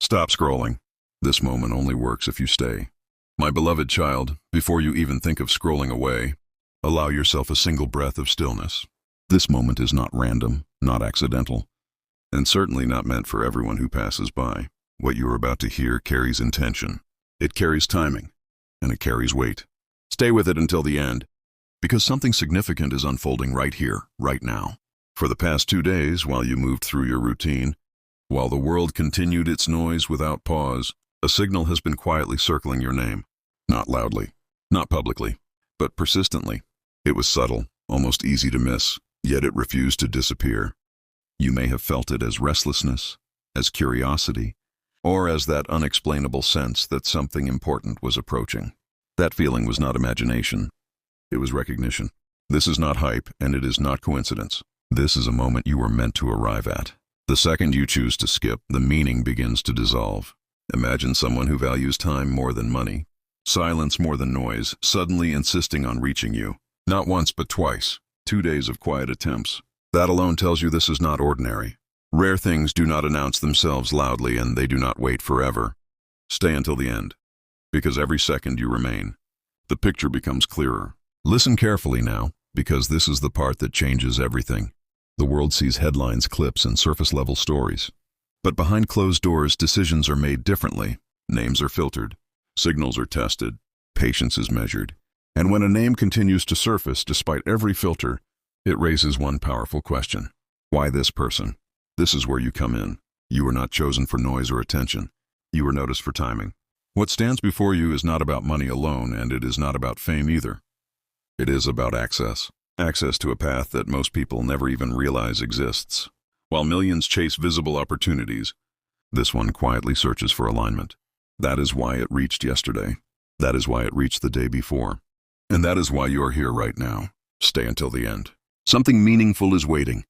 Stop scrolling. This moment only works if you stay. My beloved child, before you even think of scrolling away, allow yourself a single breath of stillness. This moment is not random, not accidental, and certainly not meant for everyone who passes by. What you are about to hear carries intention. It carries timing, and it carries weight. Stay with it until the end, because something significant is unfolding right here, right now. For the past 2 days, while you moved through your routine, while the world continued its noise without pause, a signal has been quietly circling your name. Not loudly, not publicly, but persistently. It was subtle, almost easy to miss, yet it refused to disappear. You may have felt it as restlessness, as curiosity, or as that unexplainable sense that something important was approaching. That feeling was not imagination. It was recognition. This is not hype, and it is not coincidence. This is a moment you were meant to arrive at. The second you choose to skip, the meaning begins to dissolve. Imagine someone who values time more than money, silence more than noise, suddenly insisting on reaching you. Not once, but twice. 2 days of quiet attempts. That alone tells you this is not ordinary. Rare things do not announce themselves loudly, and they do not wait forever. Stay until the end, because every second you remain, the picture becomes clearer. Listen carefully now, because this is the part that changes everything. The world sees headlines, clips, and surface-level stories. But behind closed doors, decisions are made differently. Names are filtered. Signals are tested. Patience is measured. And when a name continues to surface despite every filter, it raises one powerful question. Why this person? This is where you come in. You are not chosen for noise or attention. You are noticed for timing. What stands before you is not about money alone, and it is not about fame either. It is about access. Access to a path that most people never even realize exists. While millions chase visible opportunities, this one quietly searches for alignment. That is why it reached yesterday. That is why it reached the day before. And that is why you are here right now. Stay until the end. Something meaningful is waiting.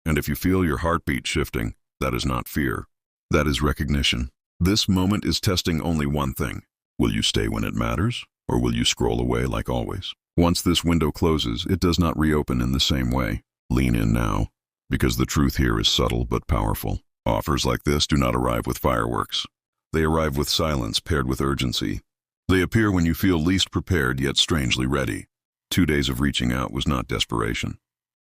And if you feel your heartbeat shifting, that is not fear. That is recognition. This moment is testing only one thing. Will you stay when it matters, or will you scroll away like always? Once this window closes, it does not reopen in the same way. Lean in now, because the truth here is subtle but powerful. Offers like this do not arrive with fireworks. They arrive with silence paired with urgency. They appear when you feel least prepared yet strangely ready. 2 days of reaching out was not desperation.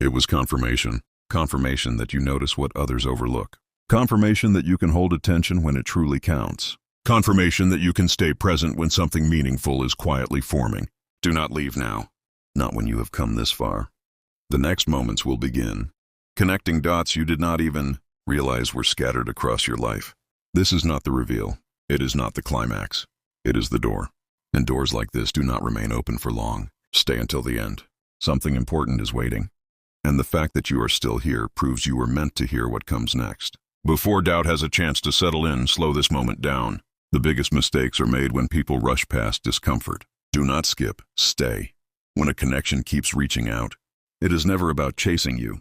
It was confirmation. Confirmation that you notice what others overlook. Confirmation that you can hold attention when it truly counts. Confirmation that you can stay present when something meaningful is quietly forming. Do not leave now. Not when you have come this far. The next moments will begin. Connecting dots you did not even realize were scattered across your life. This is not the reveal. It is not the climax. It is the door. And doors like this do not remain open for long. Stay until the end. Something important is waiting. And the fact that you are still here proves you were meant to hear what comes next. Before doubt has a chance to settle in, slow this moment down. The biggest mistakes are made when people rush past discomfort. Do not skip. Stay. When a connection keeps reaching out, it is never about chasing you.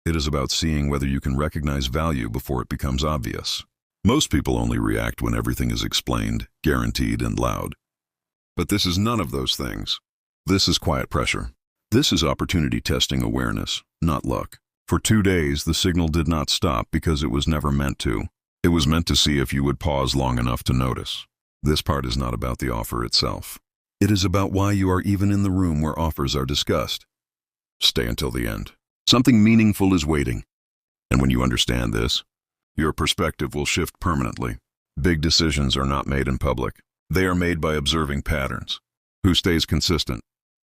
It is about seeing whether you can recognize value before it becomes obvious. Most people only react when everything is explained, guaranteed, and loud. But this is none of those things. This is quiet pressure. This is opportunity testing awareness, not luck. For 2 days, the signal did not stop because it was never meant to. It was meant to see if you would pause long enough to notice. This part is not about the offer itself. It is about why you are even in the room where offers are discussed. Stay until the end. Something meaningful is waiting. And when you understand this, your perspective will shift permanently. Big decisions are not made in public. They are made by observing patterns. Who stays consistent?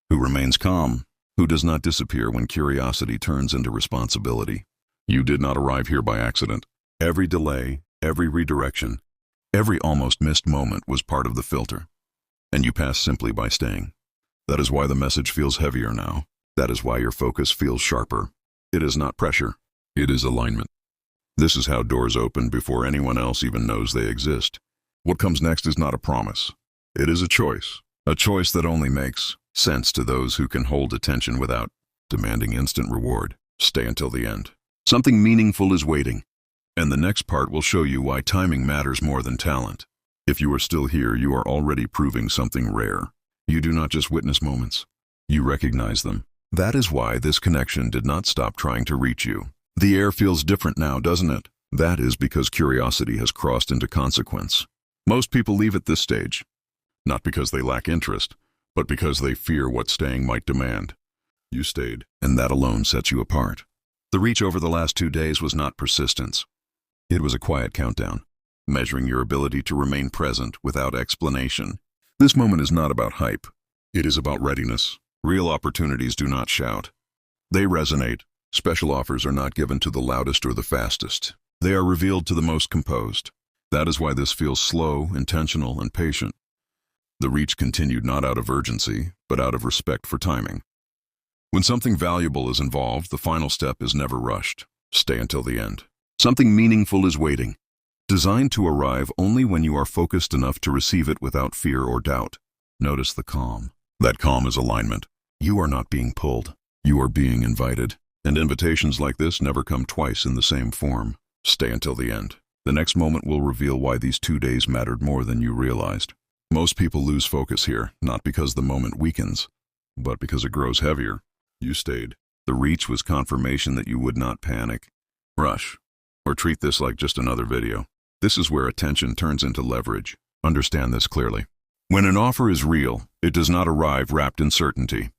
Who remains calm? Who does not disappear when curiosity turns into responsibility? You did not arrive here by accident. Every delay, every redirection, every almost missed moment was part of the filter. And you pass simply by staying. That is why the message feels heavier now. That is why your focus feels sharper. It is not pressure. It is alignment. This is how doors open before anyone else even knows they exist. What comes next is not a promise. It is a choice that only makes sense to those who can hold attention without demanding instant reward. Stay until the end. Something meaningful is waiting. And the next part will show you why timing matters more than talent. If you are still here, you are already proving something rare. You do not just witness moments. You recognize them. That is why this connection did not stop trying to reach you. The air feels different now, doesn't it? That is because curiosity has crossed into consequence. Most people leave at this stage, not because they lack interest, but because they fear what staying might demand. You stayed, and that alone sets you apart. The reach over the last 2 days was not persistence. It was a quiet countdown, measuring your ability to remain present without explanation. This moment is not about hype. It is about readiness. Real opportunities do not shout. They resonate. Special offers are not given to the loudest or the fastest. They are revealed to the most composed. That is why this feels slow, intentional, and patient. The reach continued not out of urgency, but out of respect for timing. When something valuable is involved, the final step is never rushed. Stay until the end. Something meaningful is waiting, designed to arrive only when you are focused enough to receive it without fear or doubt. Notice the calm. That calm is alignment. You are not being pulled. You are being invited. And invitations like this never come twice in the same form. Stay until the end. The next moment will reveal why these 2 days mattered more than you realized. Most people lose focus here, not because the moment weakens, but because it grows heavier. You stayed. The reach was confirmation that you would not panic, rush, or treat this like just another video. This is where attention turns into leverage. Understand this clearly. When an offer is real, it does not arrive wrapped in certainty.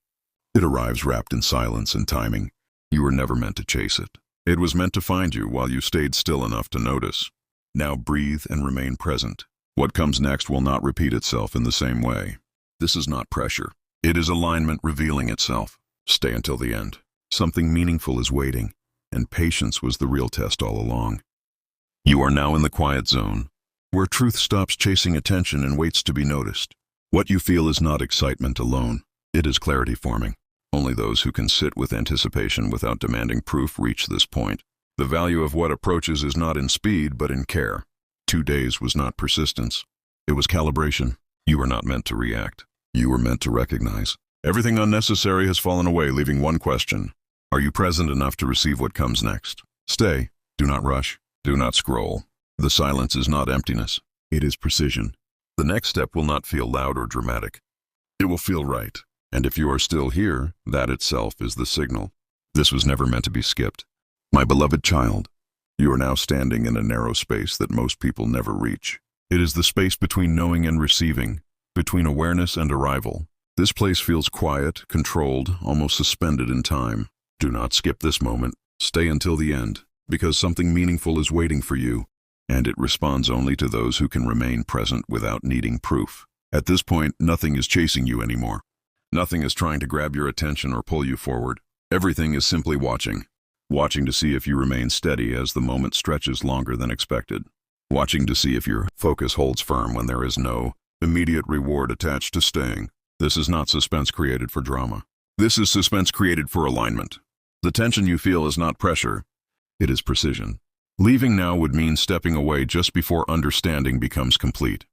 It arrives wrapped in silence and timing. You were never meant to chase it. It was meant to find you while you stayed still enough to notice. Now breathe and remain present. What comes next will not repeat itself in the same way. This is not pressure. It is alignment revealing itself. Stay until the end. Something meaningful is waiting, and patience was the real test all along. You are now in the quiet zone, where truth stops chasing attention and waits to be noticed. What you feel is not excitement alone. It is clarity forming. Only those who can sit with anticipation without demanding proof reach this point. The value of what approaches is not in speed, but in care. 2 days was not persistence. It was calibration. You were not meant to react. You were meant to recognize. Everything unnecessary has fallen away, leaving one question. Are you present enough to receive what comes next? Stay. Do not rush. Do not scroll. The silence is not emptiness. It is precision. The next step will not feel loud or dramatic. It will feel right. And if you are still here, that itself is the signal. This was never meant to be skipped. My beloved child, you are now standing in a narrow space that most people never reach. It is the space between knowing and receiving, between awareness and arrival. This place feels quiet, controlled, almost suspended in time. Do not skip this moment. Stay until the end, because something meaningful is waiting for you, and it responds only to those who can remain present without needing proof. At this point, nothing is chasing you anymore. Nothing is trying to grab your attention or pull you forward. Everything is simply watching. Watching to see if you remain steady as the moment stretches longer than expected. Watching to see if your focus holds firm when there is no immediate reward attached to staying. This is not suspense created for drama. This is suspense created for alignment. The tension you feel is not pressure. It is precision. Leaving now would mean stepping away just before understanding becomes complete.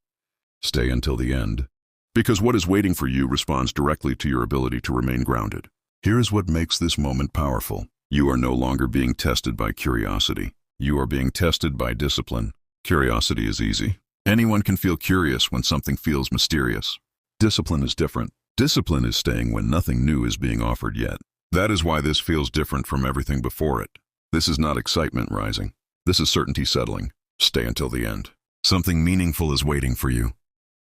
Stay until the end, because what is waiting for you responds directly to your ability to remain grounded. Here is what makes this moment powerful. You are no longer being tested by curiosity. You are being tested by discipline. Curiosity is easy. Anyone can feel curious when something feels mysterious. Discipline is different. Discipline is staying when nothing new is being offered yet. That is why this feels different from everything before it. This is not excitement rising. This is certainty settling. Stay until the end. Something meaningful is waiting for you,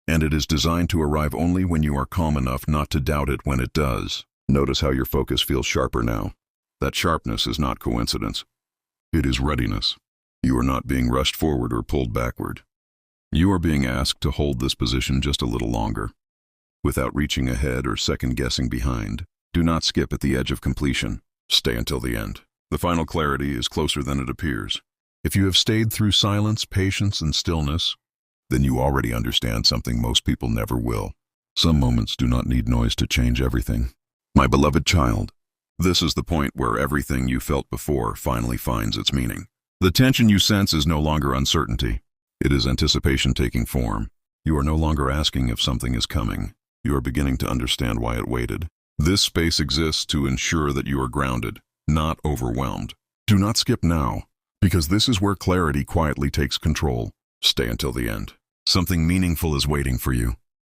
and it is designed to arrive only when you are calm enough not to doubt it when it does. Notice how your focus feels sharper now. That sharpness is not coincidence. It is readiness. You are not being rushed forward or pulled backward. You are being asked to hold this position just a little longer, without reaching ahead or second-guessing behind. Do not skip at the edge of completion. Stay until the end. The final clarity is closer than it appears. If you have stayed through silence, patience, and stillness, then you already understand something most people never will. Some moments do not need noise to change everything. My beloved child, this is the point where everything you felt before finally finds its meaning. The tension you sense is no longer uncertainty. It is anticipation taking form. You are no longer asking if something is coming. You are beginning to understand why it waited. This space exists to ensure that you are grounded, not overwhelmed. Do not skip now, because this is where clarity quietly takes control. Stay until the end. Something meaningful is waiting for you,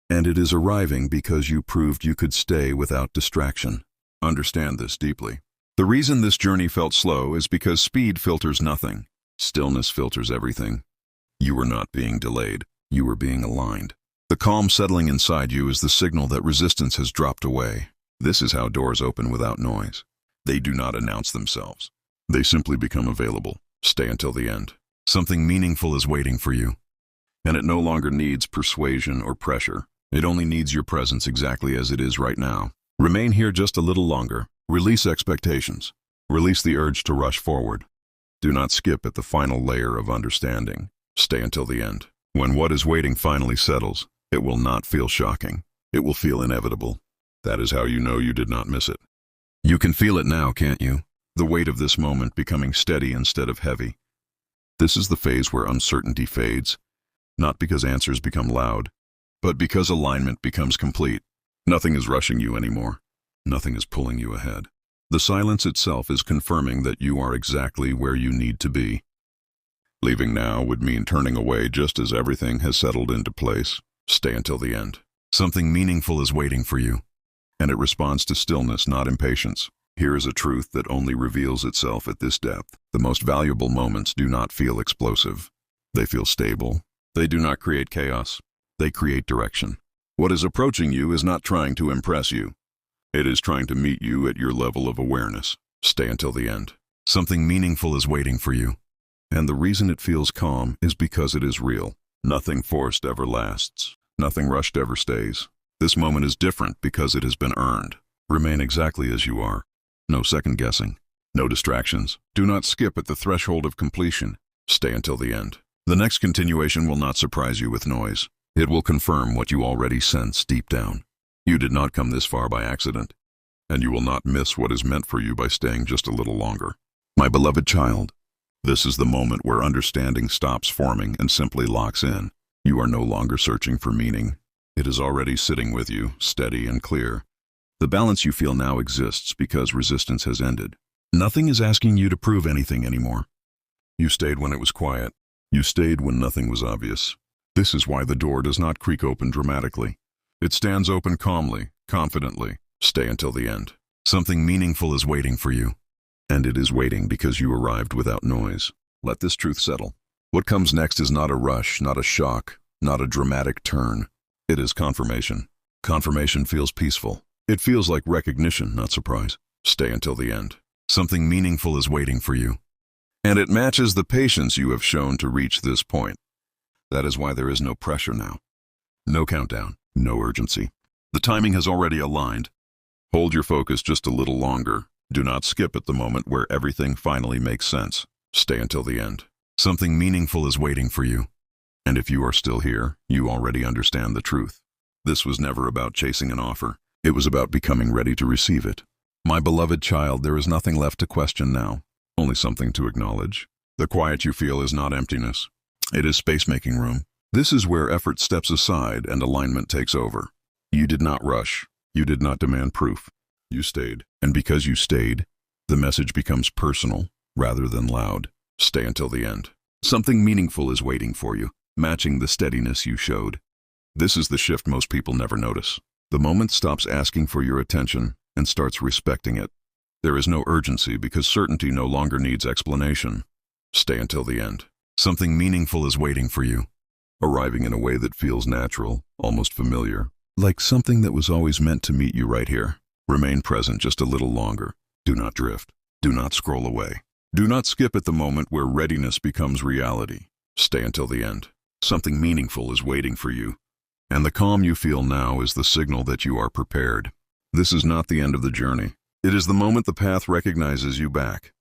and it is arriving because you proved you could stay without distraction. Understand this deeply. The reason this journey felt slow is because speed filters nothing. Stillness filters everything. You are not being delayed. You are being aligned. The calm settling inside you is the signal that resistance has dropped away. This is how doors open without noise. They do not announce themselves. They simply become available. Stay until the end. Something meaningful is waiting for you. And it no longer needs persuasion or pressure. It only needs your presence exactly as it is right now. Remain here just a little longer. Release expectations. Release the urge to rush forward. Do not skip at the final layer of understanding. Stay until the end. When what is waiting finally settles, it will not feel shocking. It will feel inevitable. That is how you know you did not miss it. You can feel it now, can't you? The weight of this moment becoming steady instead of heavy. This is the phase where uncertainty fades, not because answers become loud, but because alignment becomes complete. Nothing is rushing you anymore. Nothing is pulling you ahead. The silence itself is confirming that you are exactly where you need to be. Leaving now would mean turning away just as everything has settled into place. Stay until the end. Something meaningful is waiting for you, and it responds to stillness, not impatience. Here is a truth that only reveals itself at this depth. The most valuable moments do not feel explosive. They feel stable. They do not create chaos. They create direction. What is approaching you is not trying to impress you. It is trying to meet you at your level of awareness. Stay until the end. Something meaningful is waiting for you. And the reason it feels calm is because it is real. Nothing forced ever lasts. Nothing rushed ever stays. This moment is different because it has been earned. Remain exactly as you are. No second guessing. No distractions. Do not skip at the threshold of completion. Stay until the end. The next continuation will not surprise you with noise. It will confirm what you already sense deep down. You did not come this far by accident, and you will not miss what is meant for you by staying just a little longer. My beloved child, this is the moment where understanding stops forming and simply locks in. You are no longer searching for meaning. It is already sitting with you, steady and clear. The balance you feel now exists because resistance has ended. Nothing is asking you to prove anything anymore. You stayed when it was quiet. You stayed when nothing was obvious. This is why the door does not creak open dramatically. It stands open calmly, confidently. Stay until the end. Something meaningful is waiting for you. And it is waiting because you arrived without noise. Let this truth settle. What comes next is not a rush, not a shock, not a dramatic turn. It is confirmation. Confirmation feels peaceful. It feels like recognition, not surprise. Stay until the end. Something meaningful is waiting for you. And it matches the patience you have shown to reach this point. That is why there is no pressure now. No countdown, no urgency. The timing has already aligned. Hold your focus just a little longer. Do not skip at the moment where everything finally makes sense. Stay until the end. Something meaningful is waiting for you. And if you are still here, you already understand the truth. This was never about chasing an offer. It was about becoming ready to receive it. My beloved child, there is nothing left to question now, only something to acknowledge. The quiet you feel is not emptiness. It is space-making room. This is where effort steps aside and alignment takes over. You did not rush. You did not demand proof. You stayed. And because you stayed, the message becomes personal rather than loud. Stay until the end. Something meaningful is waiting for you, matching the steadiness you showed. This is the shift most people never notice. The moment stops asking for your attention and starts respecting it. There is no urgency because certainty no longer needs explanation. Stay until the end. Something meaningful is waiting for you, arriving in a way that feels natural, almost familiar, like something that was always meant to meet you right here. Remain present just a little longer. Do not drift. Do not scroll away. Do not skip at the moment where readiness becomes reality. Stay until the end. Something meaningful is waiting for you. And the calm you feel now is the signal that you are prepared. This is not the end of the journey. It is the moment the path recognizes you back.